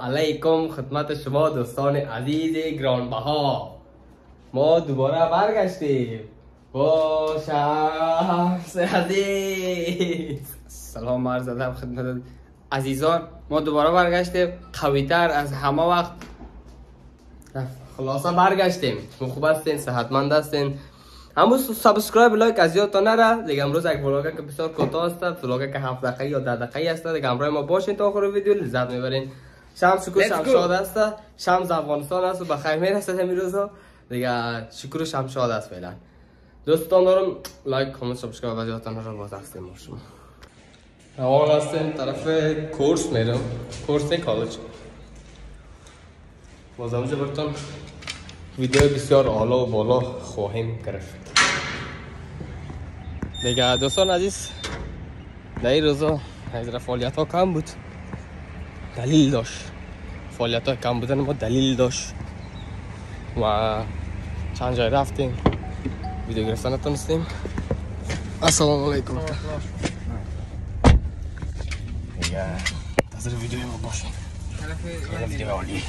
علیکم خدمت شما دوستان عزیز گرانبها. ما دوباره برگشتیم با شمس عزیز. سلام عرض ادب خدمت عزیزان. ما دوباره برگشتیم قوی‌تر از همه وقت. خلاصه برگشتیم. خوب هستین؟ صحتمند هستین؟ همون سابسکرایب لایک از یادتان نره. دیگه امروز یک ولاگ که بسیار کوتاه است، ولاگ که 7 دقیقه یا 10 دقیقه است. دیگه همراه ما باشین تا آخر ویدیو لذت میبرین. شمس شکر شمشاد است، شمس افغانستان است و بخیر میرسد همین روزا. دیگه شکر شمشاد است فعلا. دوستان دارم لایک کامنت سابسکرایب از یادتان نره. باز هستیم ما شما روان هستیم طرف کورس میرم، کورس کالج. باز همونجا براتون ویدیو بسیار عالی و بالا خواهیم گرفت. دیگه دوستان عزیز در این روزا از فعالیت ها کم بود، دلیل داشت. فعالیت ها کم بودن ما دلیل داشت و چند جای رفتیم ویدیو گرفتن نتونستیم. السلام علیکم. دیگه تازه ویدیوی ما باشیم، ویدیو عالی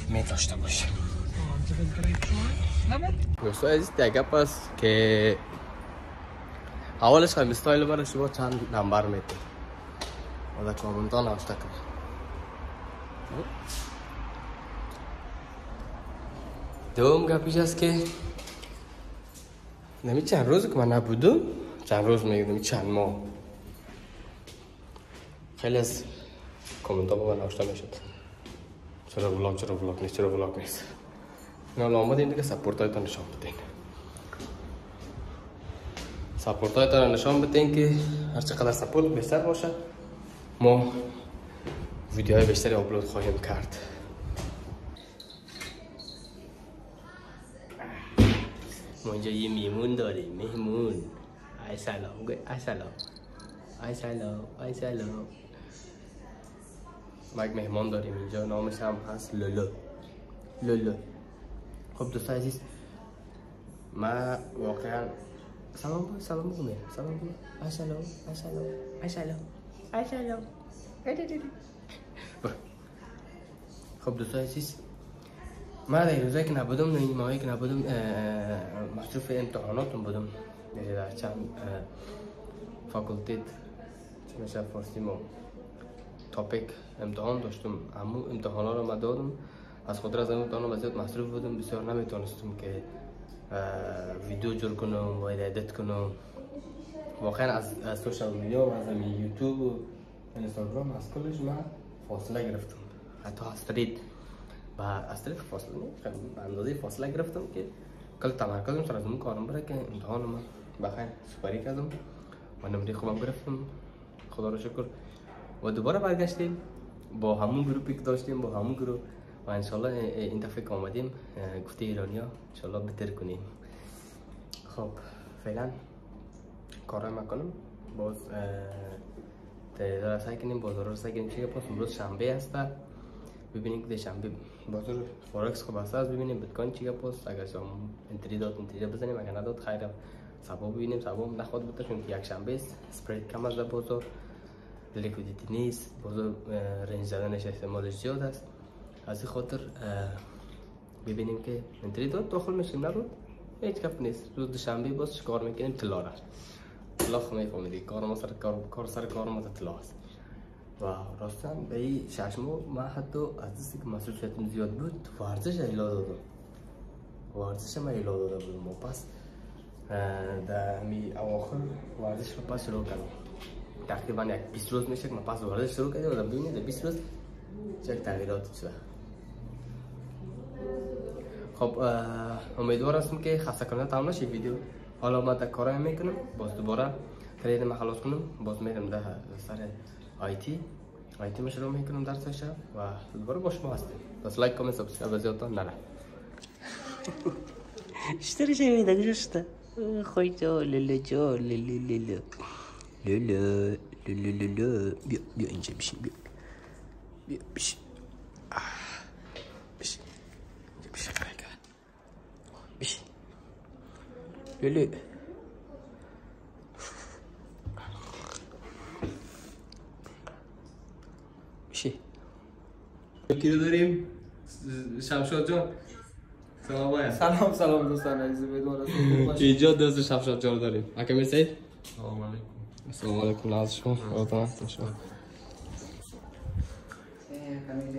می داشته باشیم. دوستان عزیز دیگه پس که اولش خواهیم استایل برای شما چند نمبر میتیم و در کامنت ها نوشته کنید. دوم گپیش است که نمی چند روز که من نبودم، چند روز میگم چند ماه، خیلی از کامنت ها با من نوشته میشد چرا ولاگ نیست، چرا ولاگ نیست. اینا آمدین دیگه سپورت هایتان نشان بدین. سپورت هایتان نشان بدین که هر چقدر سپورت بیشتر باشه ما ویدیوهای بیشتری آپلود خواهیم کرد. ما اینجا یه میمون داریم، میمون. ای سلام، ای سلام، ای سلام، ای سلام. ما یک مهمان داریم اینجا، نامش هم هست لولو. لولو. خب دوستان عزیز ما واقعا سلام بگو، سلام بگو، سلام بگو. ای سلام، ای سلام، ای سلام، ای سلام. خب دوستان عزیز من در روزایی که نبودم، این ماهایی که نبودم مصروف امتحاناتم بودم. در چند فاکولتیت چه میشه فارسی ما تاپیک امتحان داشتم. همون امتحانا رو من دادم. از خاطر از امتحانا زیاد مصروف بودم، بسیار نمیتونستم که ویدیو جور کنم و ادیت کنم. واقعا از سوشال میدیا و از یوتیوب و اینستاگرام از کلش من فاصله گرفتم. حتی از طریق فاصله به اندازه فاصله گرفتم که کل تمرکزم سر از اون کارم بره که امتحان من بخیر سپری کردم و نمره خوبم گرفتم، خدا رو شکر. و دوباره برگشتیم با همون گروپی که داشتیم، با همون گروه و انشالله این دفعه که آمدیم گفته ایرانیا انشالله بهتر کنیم. خب فعلا کارای میکنم. باز داره سعی کنیم بازار رو سعی کنیم چه پس امروز شنبه است. ببینیم که شنبه بازار فورکس خوب است. ببینیم بیت کوین چیه پس اگر شما انتری بزنیم، اگر نداد خیر. سبا ببینیم، سبا نخواد بوده چون یک شنبه است، اسپرید کم از بازار، لیکویدیتی نیست، بازار رنج زدنش احتمالش زیاد است. از این خاطر ببینیم که انتری داخل میشیم، نداد هیچ گپ نیست. روز دوشنبه باز چیکار میکنیم؟ طلا را طلا میفهمید کار ما سر کار ما طلا است. و راستن به این 6 ماه من حتی از دستی که مصروفیتم زیاد بود ورزش ایلا دادم. ورزش ما ایلا داده بودم و پس در می اواخر ورزش رو پس شروع کردم. تقریبا یک 20 روز میشه که من پس ورزش شروع کردم و ببینید در 20 روز چه تغییرات شده. خب امیدوار هستم که خسته کننده تمام نشه ویدیو. حالا من در کارای میکنم، باز دوباره ترید ما خلاص کنم، باز میرم در سر آیتی ما شروع میکنم درسش و دوباره با شما هستیم. بس لایک کامنت سابسکرایب از یادتان نره. اشتري شيء من ذاك شفته خوي جو لولو جو لولو لولو لولو بيا انجا بشي بيا بشي بشي بشي بشي لولو بشي کی رو داریم؟ شمشاد جان سلام باید. سلام دوستان عزیز، امیدوارم خوب باشید. اینجا دوست شمشاد جان داریم. اگه میسید؟ سلام علیکم. السلام علیکم ناز شما.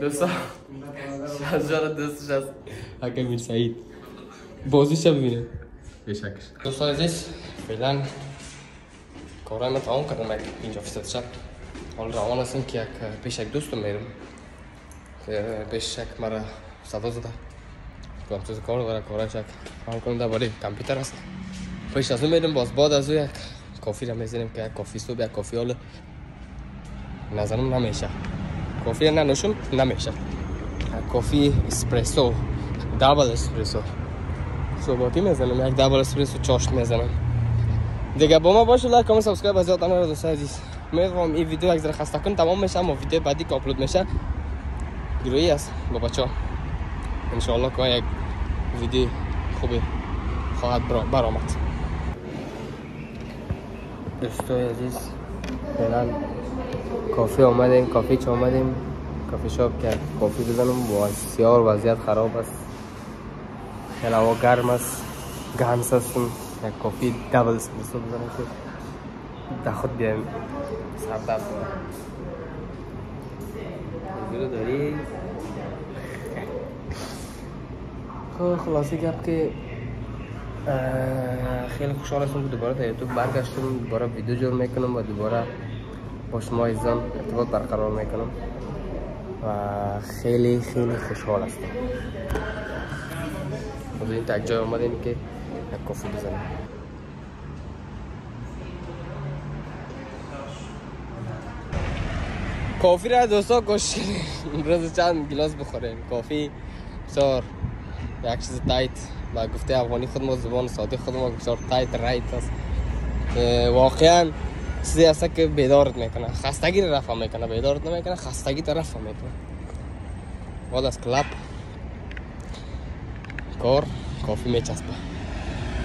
دوستا شمشاد دوستش هست. اگه میسید بازیش هم ببینید. بشکش. دوستان عزیز فعلا کارای من تمام کردم اینجا فیصد شب. حال روان هستم که یک پیش یک دوستم میرم که پیش یک مرا صدا زده گفتم تو کار برای کارش یک حال کنم در باره کامپیوتر است. پیش از اون میرم باز بعد از اون یک کافی را میزنیم که یک کافی صبح یک کافی حال نظرم نمیشه کافی ننوشم نمیشه یک کافی اسپرسو دابل اسپرسو صبحاتی میزنم یک دابل اسپرسو چاشت میزنم دیگه با ما باشه لایک کامنت سابسکرایب از یادتان نره دوستان عزیز. می‌خوام این ویدیو یک ذره خسته کن تمام میشه اما ویدیو بعدی که آپلود میشه گروهی است با بچه‌ها ان شاء الله که یک ویدیو خوبی خواهد برآمد. دوستان عزیز فعلا کافی آمدیم کافی چه آمدیم کافی شاپ که کافی بزنم بسیار وضعیت خراب است خیلی هوا گرم است گرم هستم یک کافی دبل اسپرسو بزنم که در خود بیایم سردرد کنم اینجا داری خلاصی گفت که خیلی خوشحال هستم که دوباره در یوتیوب برگشتم دوباره ویدیو جور میکنم و دوباره با شما عزیزان ارتباط برقرار میکنم و خیلی خوشحال هستم. از این تک جای آمدیم که یک کافی بزنیم. کافی را دوستا کش روز چند گلاس بخوریم کافی بسیار یک چیز تایت با گفته افغانی خود ما زبان ساده خود ما بسیار تایت رایت است واقعا چیزی است که بیدارت میکنه خستگی رو رفع میکنه بیدارت نمیکنه خستگی رو رفع میکنه بعد از کلاب کار کافی میچسبه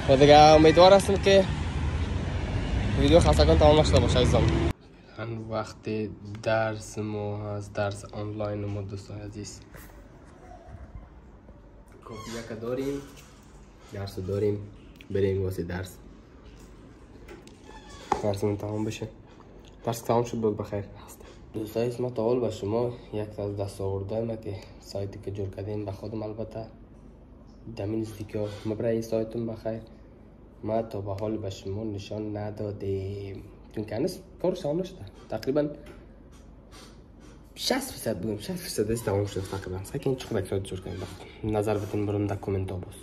و دیگه امیدوار هستم که ویدیو خسته کن تمام نشده باشه عزیزان. وقت درس ما از درس آنلاین ما دوستان عزیز کافی یک داریم درس داریم بریم واسه درس درسمون تمام بشه درس تمام شد بود بخیر هست دوستان عزیز ما تا با شما یک از دستاوردهای ما که سایتی که جور کردیم به خودم البته دمین نزدیکی ما برای سایتم بخیر ما تا به حال به شما نشان ندادیم چون که هنوز کارش تمام نشده تقریبا 60% بگم 60% از تمام شده تقریبا سعی کنید چقدر اکراد جور کنید نظر بتون برام در کومنت ها باز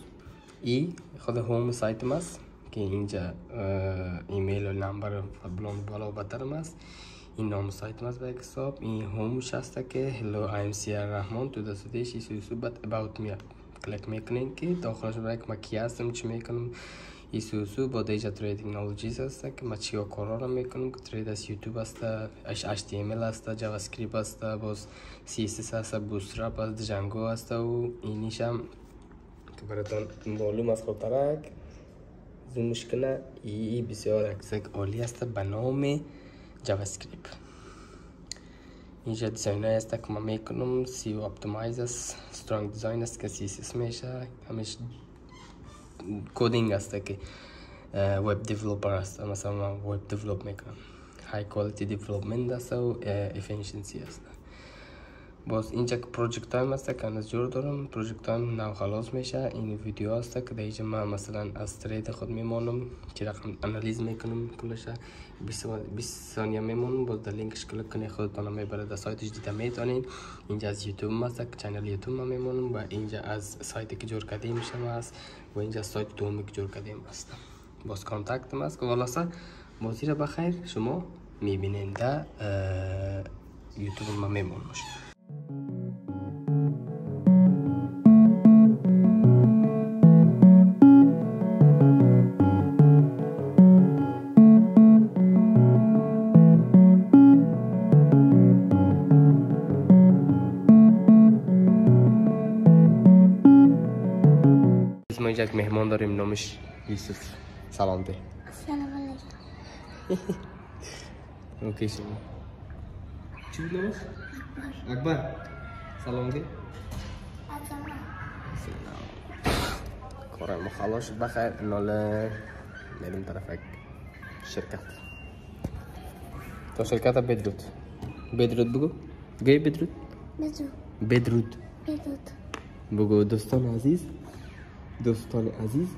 ای خود هوم سایتم است که اینجا ایمیل و نمبر بلون بالا و بدرم است این نام سایت است به حساب این هومش هست که hello I am Sierra Rahman to the Swedish issue but about me کلیک میکنین که داخلش برای که ما کی هستم چی میکنم ایسوسو با دیجا تریدینگ نولوژیز هست که ما چیا کارا رو میکنم که ترید از یوتیوب هست HTML هست جاوا اسکریپت هست باز CSS هست بوتسترپ هست جنگو هست و اینیش هم که براتون معلوم است خودترک زومش کنه ای بسیار اکسک عالی هست به نام جاوا اسکریپت اینجا دیزاین های هست که ما میکنم سی و اپتیمایز است سترانگ دیزاین است که CSS میشه همیشه کودینگ است که وب دیولپر است مثلا من وب دیولپ میکنم های کوالیتی دیولپمنت است و افیشنسی است باز اینجا که پروژکت تایم است که از جور دارم پروژکت تایم نو خلاص میشه این ویدیو است که در اینجا من مثلا از ترید خود میمانم که رقم انالیز میکنم کلش 20 ثانیه میمونم باز در لینکش کلیک کنید خودتون میبره در سایتش دیده میتونین اینجا از یوتیوب است که چنل یوتیوب ما میمونم و اینجا از سایتی که جور کردیم میشم است و اینجا سایت دومی که جور کردیم است باز کانتکت است که خلاصه بازی را بخیر شما میبینین در یوتیوب ما میمونم ما اینجا یک مهمان داریم نامش یوسف سلام ده السلام علیکم اوکی شما چی بود نامش؟ اکبر سلام دی عظمه کارم خلاص شد بخیر ناله میریم طرف یک شرکت تا شرکت بدرود بگو گوی بدرود بدرود بگو دوستان عزیز دوستان عزیز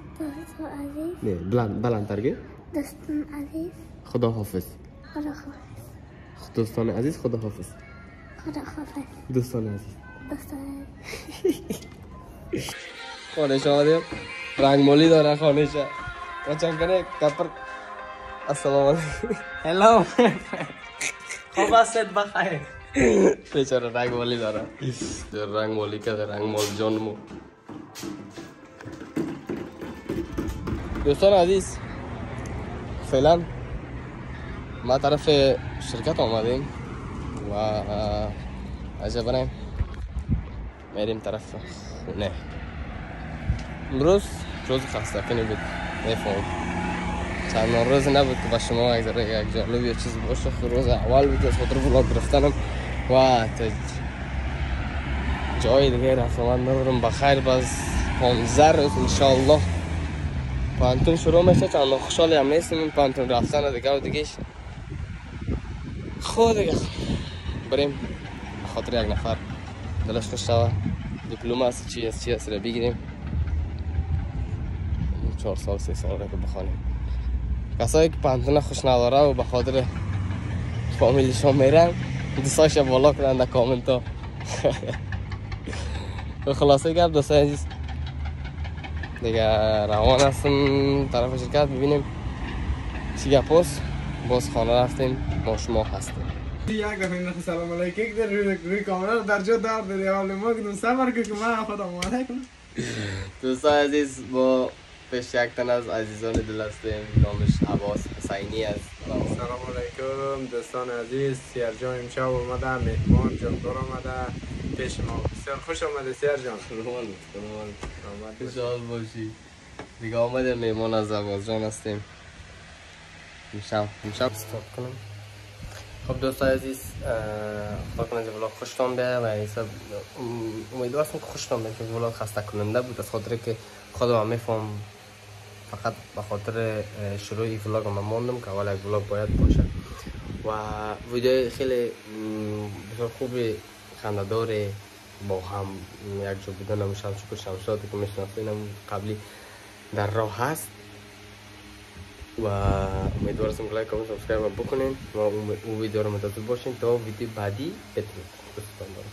نه بلند ترگه دوستان عزیز خدا حافظ دوستان عزیز خدا حافظ دوستان عزیز خانش آمدیم رنگ مولی داره خانشه و چند کنه کپر السلام علیکم هلو خوب هستید بخیر بیچاره رنگ مولی داره رنگ مولی که رنگ مول جان مو دوستان عزیز فعلا ما طرف شرکت آمدیم و عجب نیم میریم طرف خونه امروز روز خسته کنی بود میفهم چند روز نبود که با شما یک جالب یا چیز باشه روز اول بود از خاطر ولاگ گرفتنم و جای دیگه رفتم ندارم بخیر باز 15 روز انشاءالله پانتون شروع میشه چند خوشحالی هم نیستیم این پانتون رفتن دیگه و دیگهش خود دیگه بریم خاطر یک نفر دلش خوش شوه دیپلم هست چی هست را بگیریم 4 سال 3 سال را که بخوانیم کسایی که پانتون خوش نداره و به خاطر فامیلشان میرن دوستاش بالا کنن در کامنت ها خلاصه گرد دوستای عزیز دیگه روان هستم طرف شرکت ببینیم چی گپ است باز خانه رفتیم ما شما هستیم یک دفعه این سلام علیکم در روی کامera رو در جا داری حال ما که صبر که من خودم علیکم دوستان عزیز با پیش یک تن از عزیزان دل هستیم نامش عباس حسینی است سلام علیکم دوستان عزیز سیرجان امشب اومده مهمان جاندار آمده پیش ما بسیار خوش آمده سیرجان خوشحال باشی دیگه آمده مهمان از عباس جان هستیم امشب استارت کنم خب دوستان عزیز خدا کنه ولاگ خوشتون بیه و حساب امیدوارم که خوشتون بیه که ولاگ خسته کننده بود از خاطر که خودم میفهم فقط به خاطر شروع این ولاگ من ماندم که اول یک ولاگ باید باشه و ویدیو خیلی بسیار خوبی خنده‌دار با هم یک جا بودن هم شمشاتی که میشناسینم قبلی در راه هست و امیدوارم که لایک کامنت سابسکرایب بکنین و اون ویدیو رو منتظر باشین تا ویدیو بعدی بتونید دوستان دارم